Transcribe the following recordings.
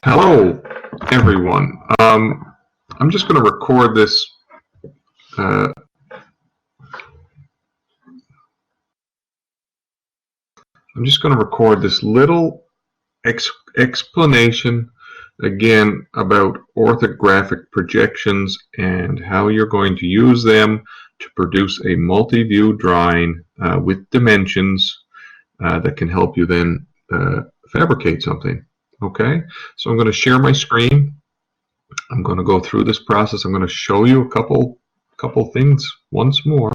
Hello, everyone. I'm just going to record this. I'm just going to record this little explanation again about orthographic projections and how you're going to use them to produce a multi-view drawing with dimensions that can help you then fabricate something. Okay, so I'm going to share my screen. I'm going to go through this process. I'm going to show you a couple things once more,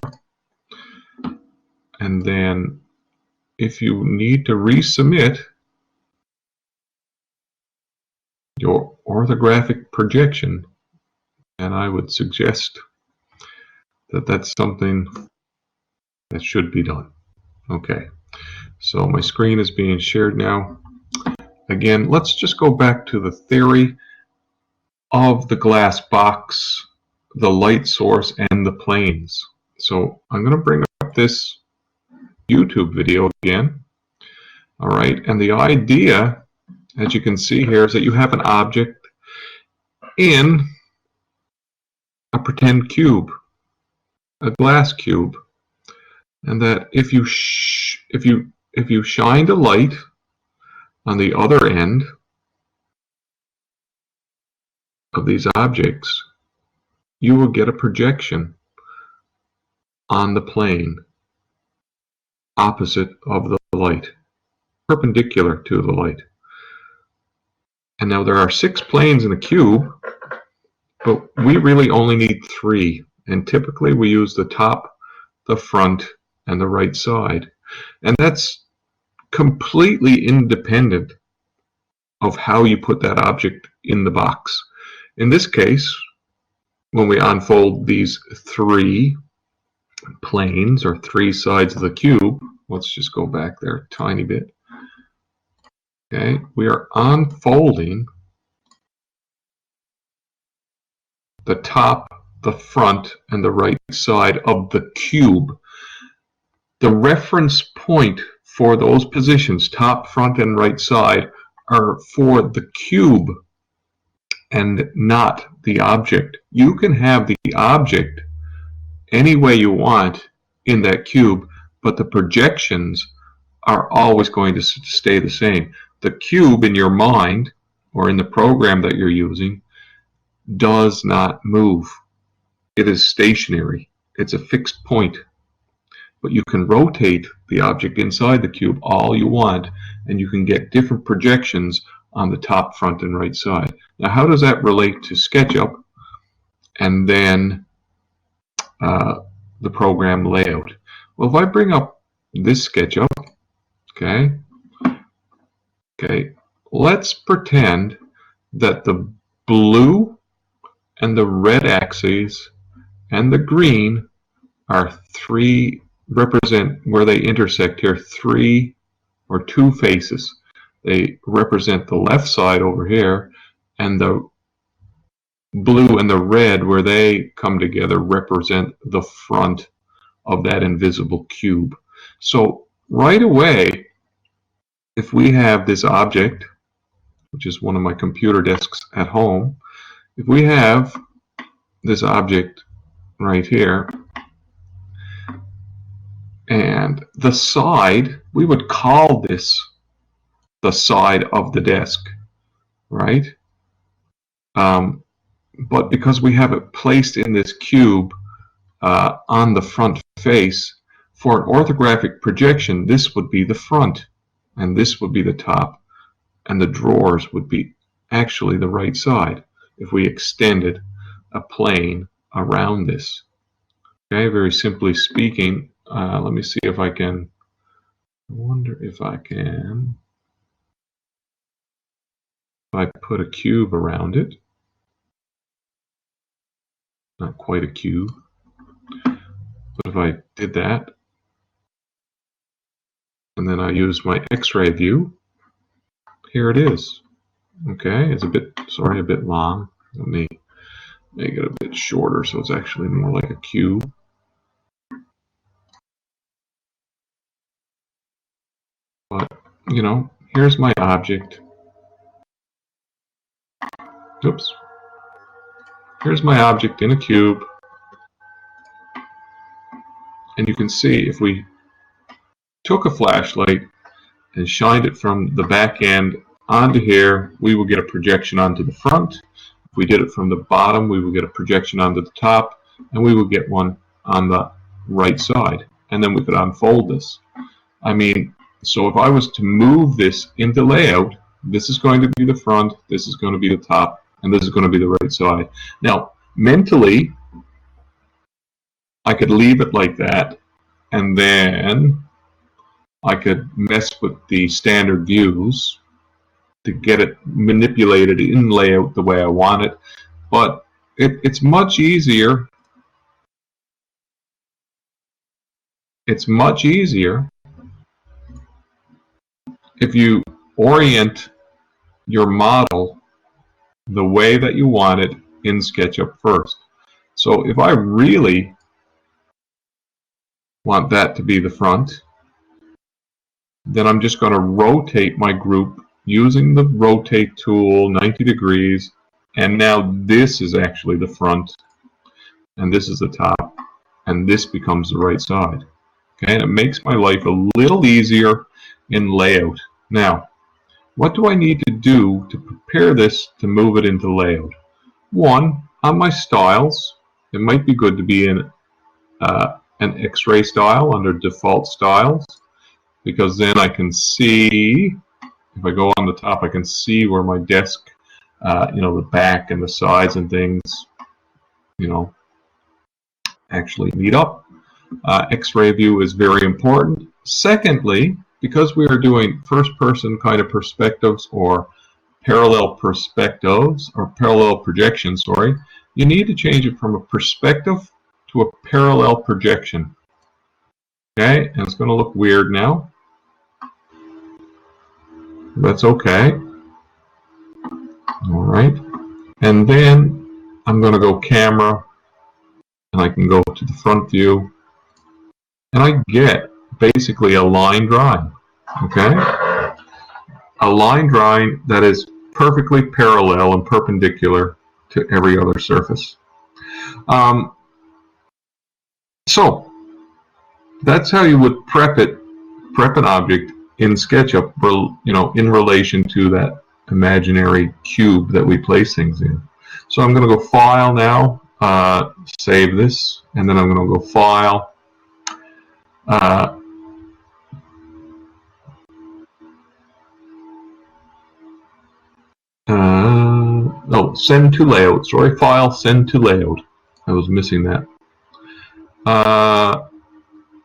and then if you need to resubmit your orthographic projection, and I would suggest that that's something that should be done. Okay, so my screen is being shared now. Again, let's just go back to the theory of the glass box, the light source, and the planes. So I'm going to bring up this YouTube video again. All right, and the idea, as you can see here, is that you have an object in a pretend cube, a glass cube, and that if you shined a light on the other end of these objects, you will get a projection on the plane opposite of the light, perpendicular to the light. And now there are 6 planes in a cube, but we really only need 3, and typically we use the top, the front, and the right side, and that's completely independent of how you put that object in the box. In this case, when we unfold these 3 planes or 3 sides of the cube, let's just go back there a tiny bit. Okay, we are unfolding the top, the front, and the right side of the cube. The reference point for those positions, top, front, and right side, are for the cube and not the object. You can have the object any way you want in that cube, but the projections are always going to stay the same. The cube in your mind or in the program that you're using does not move. It is stationary. It's a fixed point. But you can rotate the object inside the cube all you want, and you can get different projections on the top, front, and right side. Now, how does that relate to SketchUp and then the program layout? Well, if I bring up this SketchUp, okay, let's pretend that the blue and the red axes and the green are represent where they intersect here, 3 or 2 faces. They represent the left side over here, and the blue and the red where they come together represent the front of that invisible cube. So right away, if we have this object, which is one of my computer desks at home, if we have this object right here, and the side, we would call this the side of the desk, right? But because we have it placed in this cube on the front face, for an orthographic projection, this would be the front, and this would be the top, and the drawers would be actually the right side if we extended a plane around this. Okay, very simply speaking, let me see if I can, I wonder if I can, if I put a cube around it, not quite a cube, but if I did that, and then I use my X-ray view, here it is. Okay, it's a bit long. Let me make it a bit shorter so it's actually more like a cube. But, you know, here's my object. Oops. Here's my object in a cube. And you can see if we took a flashlight and shined it from the back end onto here, we will get a projection onto the front. If we did it from the bottom, we will get a projection onto the top, and we will get one on the right side. And then we could unfold this. I mean, so if I was to move this into layout, this is going to be the front, this is going to be the top, and this is going to be the right side. Now, mentally, I could leave it like that, and then I could mess with the standard views to get it manipulated in layout the way I want it. But it's much easier. It's much easier if you orient your model the way that you want it in SketchUp first. So if I really want that to be the front, then I'm just going to rotate my group using the rotate tool 90 degrees, and now this is actually the front and this is the top, and this becomes the right side. Okay, and it makes my life a little easier in layout. Now, what do I need to do to prepare this to move it into layout? One, on my styles, it might be good to be in an X-ray style under default styles, because then I can see, if I go on the top, I can see where my desk, the back and the sides and things, actually meet up. X-ray view is very important. Secondly, because we are doing first-person kind of perspectives or parallel perspectives, or parallel projections, sorry, you need to change it from a perspective to a parallel projection. Okay, and it's going to look weird now. That's okay. All right, and then I'm going to go camera, and I can go to the front view, and I get basically a line drawing. Okay, a line drawing that is perfectly parallel and perpendicular to every other surface. So that's how you would prep an object in SketchUp, in relation to that imaginary cube that we place things in. So I'm going to go File now, save this, and then I'm going to go File, send to layout. Sorry, File, send to layout. I was missing that.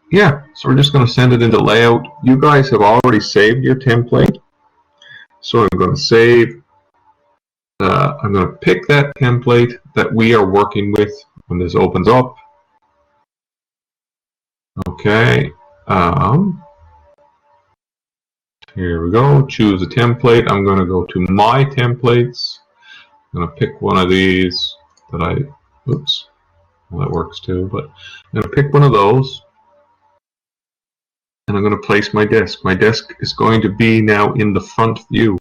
Yeah, so we're just going to send it into layout. You guys have already saved your template, so I'm going to save. I'm going to pick that template that we are working with when this opens up. Okay, here we go. Choose a template. I'm going to go to My Templates. I'm going to pick one of these that oops, well, that works too, but I'm going to pick one of those, and I'm going to place my desk. My desk is going to be now in the front view,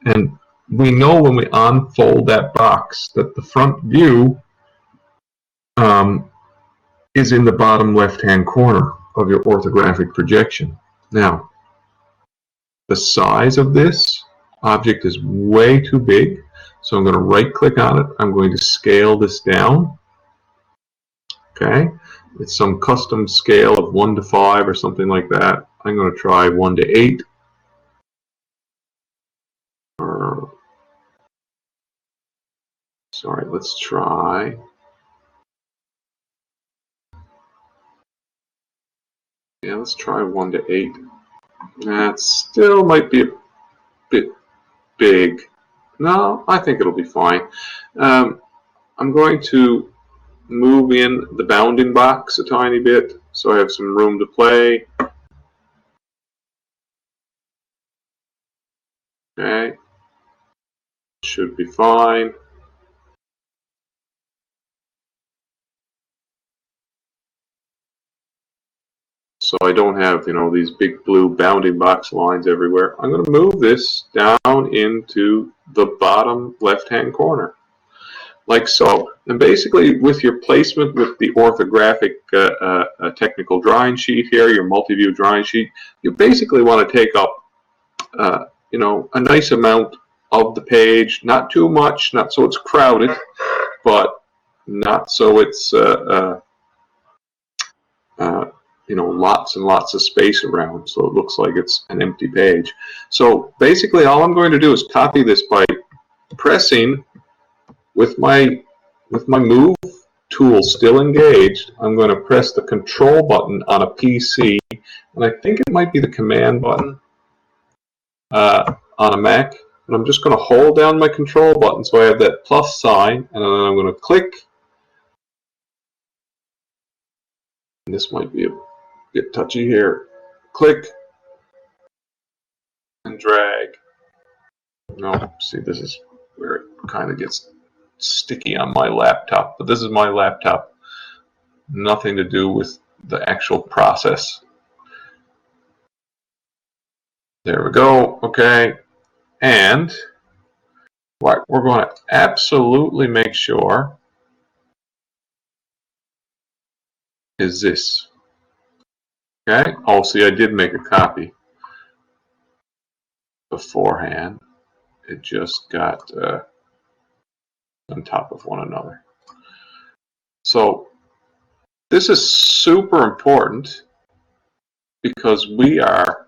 and we know when we unfold that box that the front view is in the bottom left-hand corner of your orthographic projection. Now, the size of this object is way too big, so I'm going to right-click on it. I'm going to scale this down. Okay, it's some custom scale of 1 to 5 or something like that. I'm going to try 1 to 8. Sorry, let's try. Yeah, let's try 1 to 8. That still might be a bit big. No, I think it'll be fine. I'm going to move in the bounding box a tiny bit so I have some room to play. Okay, should be fine. So I don't have, these big blue bounding box lines everywhere. I'm going to move this down into the bottom left-hand corner. like so. And basically with your placement with the orthographic technical drawing sheet here, your multi-view drawing sheet, you basically want to take up you know, a nice amount of the page, not too much, not so it's crowded, but not so it's you know, lots and lots of space around, so it looks like it's an empty page. So basically all I'm going to do is copy this by pressing with my move tool still engaged. I'm going to press the control button on a PC, and I think it might be the command button on a Mac. And I'm just going to hold down my control button so I have that plus sign, and then I'm going to click. And this might be a bit touchy here. Click and drag. No, see, this is where it kind of gets sticky on my laptop, but this is my laptop. Nothing to do with the actual process. There we go. Okay. And what we're going to absolutely make sure is this. Okay. Oh, see, I did make a copy beforehand. It just got on top of one another. So this is super important because we are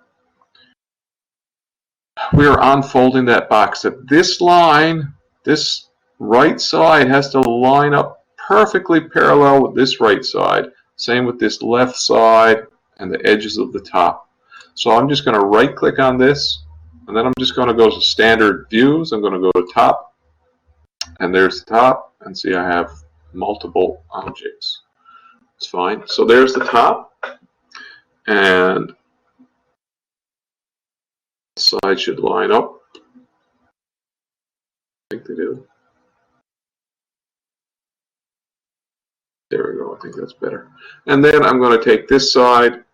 unfolding that box. That this line, this right side has to line up perfectly parallel with this right side. Same with this left side and the edges of the top. So I'm just going to right click on this, and then I'm just going to go to standard views. I'm going to go to top, and there's the top, and see I have multiple objects. It's fine. So there's the top, and the side should line up. I think they do. There we go. I think that's better. And then I'm going to take this side.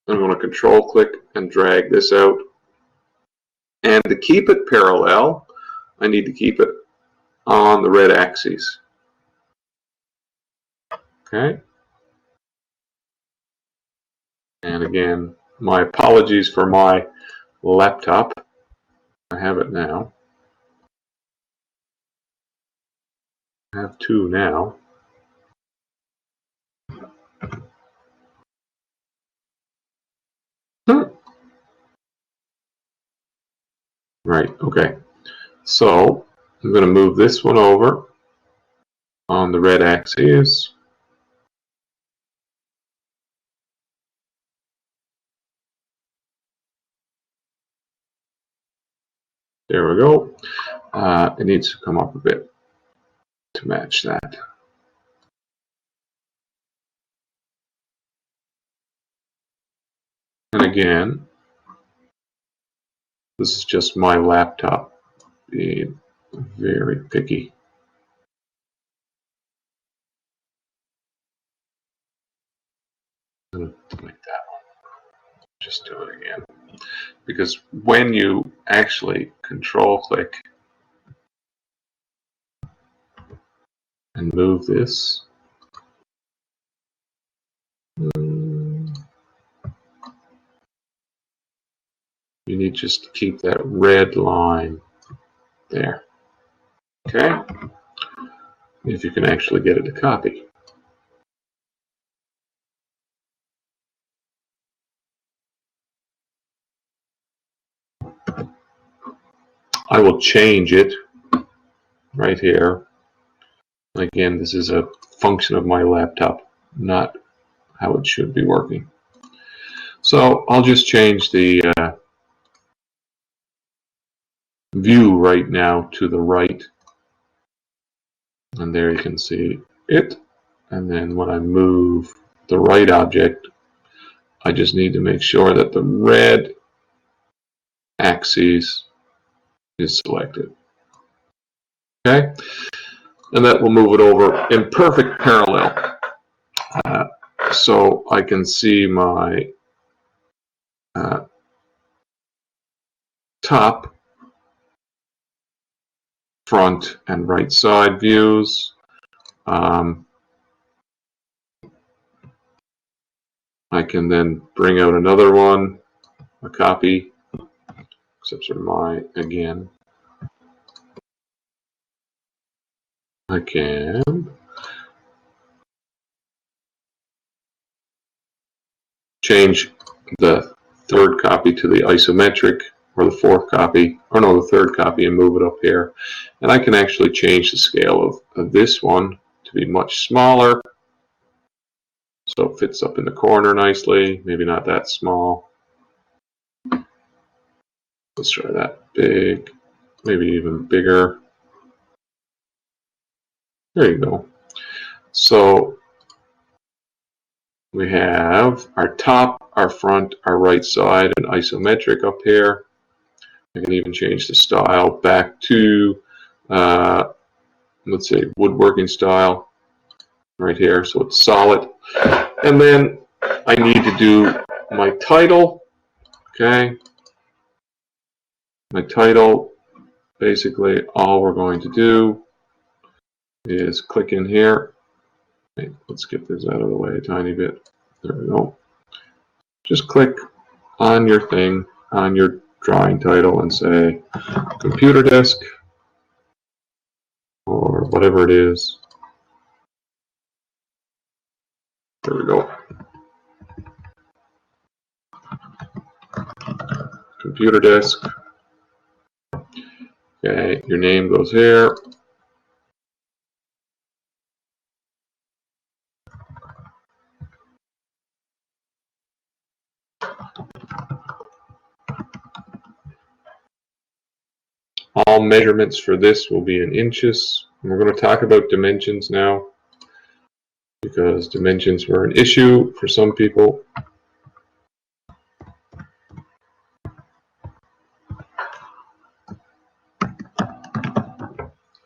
I'm going to control click and drag this out. And to keep it parallel, I need to keep it on the red axis. Okay. And again, my apologies for my laptop. I have it now. I have two now. Right, okay. So I'm going to move this one over on the red axis. There we go. It needs to come up a bit to match that. And again, this is just my laptop being very picky. Like that one. Just do it again. Because when you actually control click and move this, you need just to keep that red line there. Okay? If you can actually get it to copy. I will change it right here. Again, this is a function of my laptop, not how it should be working. So I'll just change the view right now to the right. And there you can see it. And then when I move the right object, I just need to make sure that the red axis is selected. Okay? And that will move it over in perfect parallel. So I can see my top front and right side views. I can then bring out another one, a copy, except for my, again. I can change the third copy to the isometric, or the fourth copy, or no, the third copy, and move it up here. And I can actually change the scale of this one to be much smaller, so it fits up in the corner nicely, maybe not that small. Let's try that big, maybe even bigger. There you go. So we have our top, our front, our right side, and isometric up here. I can even change the style back to, let's say, woodworking style right here, so it's solid. And then I need to do my title. Okay. My title, basically all we're going to do is click in here. Okay, let's get this out of the way a tiny bit. There we go. Just click on your thing, on your drawing title, and say computer desk, or whatever it is. There we go. Computer desk. Okay, your name goes here. All measurements for this will be in inches. And we're going to talk about dimensions now, because dimensions were an issue for some people.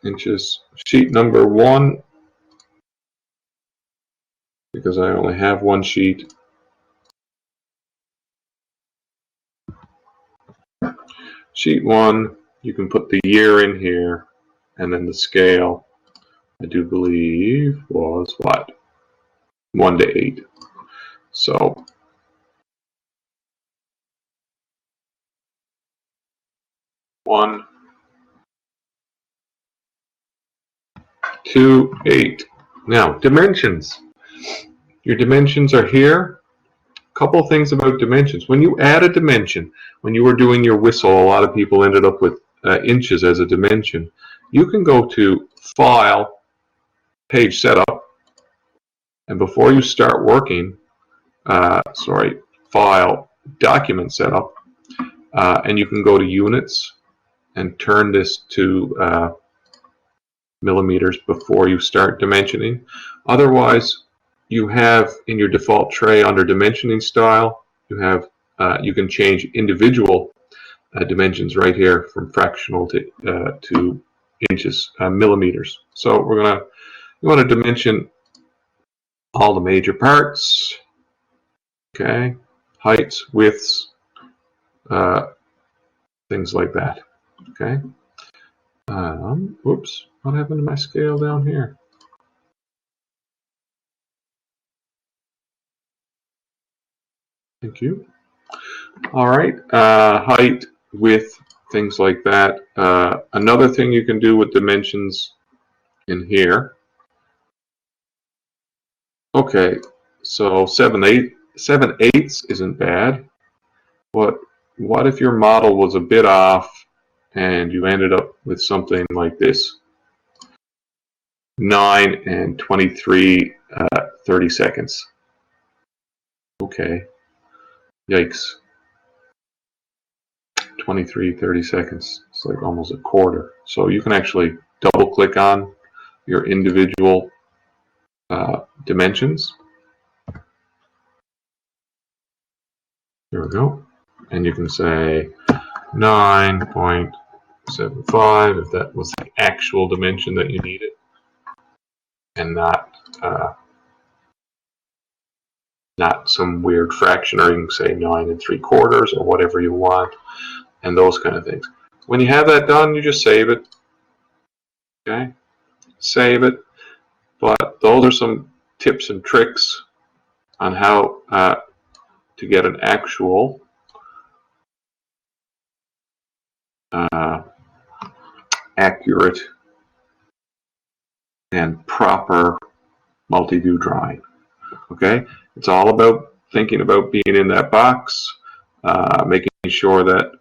Inches. Sheet number 1, because I only have one sheet. Sheet 1, you can put the year in here, and then the scale, I do believe, was what? 1 to 8. So one, 2, 8. Now, dimensions. Your dimensions are here. Couple things about dimensions. When you add a dimension, when you were doing your whistle, a lot of people ended up with inches as a dimension. You can go to File, Page Setup, and before you start working, File, Document Setup, and you can go to Units and turn this to millimeters before you start dimensioning. Otherwise, you have in your default tray under dimensioning style, you can change individual dimensions right here from fractional to inches, millimeters. So you want to dimension all the major parts. Okay, heights, widths, things like that. Okay. Whoops, what happened to my scale down here? Thank you. All right, height, width, things like that. Another thing you can do with dimensions in here. Okay, so 7/8 isn't bad. What if your model was a bit off and you ended up with something like this? 9 and 23 30 seconds. Okay. Yikes. 23 30 seconds. It's like almost a quarter. So you can actually double click on your individual dimensions. There we go. And you can say 9.75 if that was the actual dimension that you needed, and not some weird fraction, or you can say 9 3/4 or whatever you want, and those kind of things. When you have that done, you just save it. Okay, save it. But those are some tips and tricks on how to get an actual accurate and proper multi-view drawing. Okay, it's all about thinking about being in that box, making sure that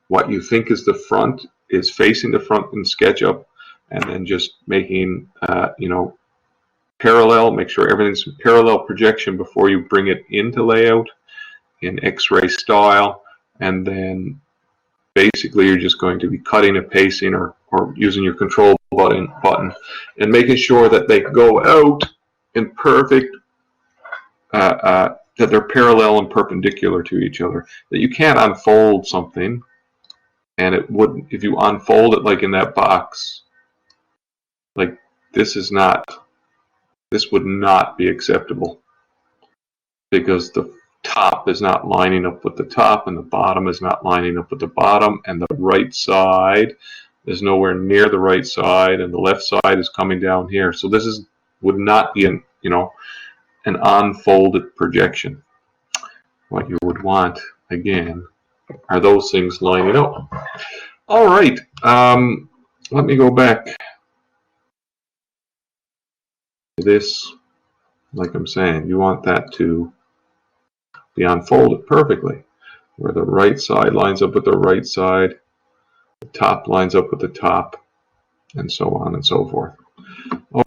what you think is the front is facing the front in SketchUp, and then just making parallel. Make sure everything's in parallel projection before you bring it into layout in X-ray style, and then basically you're just going to be cutting and pasting or using your control button and making sure that they go out in perfect that they're parallel and perpendicular to each other, that you can't unfold something and it wouldn't, if you unfold it like in that box, like this would not be acceptable, because the top is not lining up with the top and the bottom is not lining up with the bottom, and the right side is nowhere near the right side, and the left side is coming down here. So this would not be an unfolded projection. What you would want, again, are those things lining up. All right, let me go back to this. Like I'm saying, you want that to be unfolded perfectly, where the right side lines up with the right side, the top lines up with the top, and so on and so forth.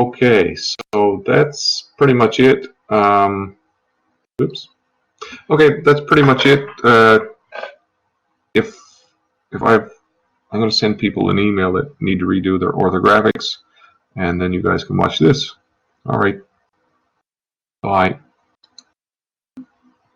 Okay, so that's pretty much it. Oops. Okay, that's pretty much it. If I'm going to send people an email that need to redo their orthographics, and then you guys can watch this. All right. Bye.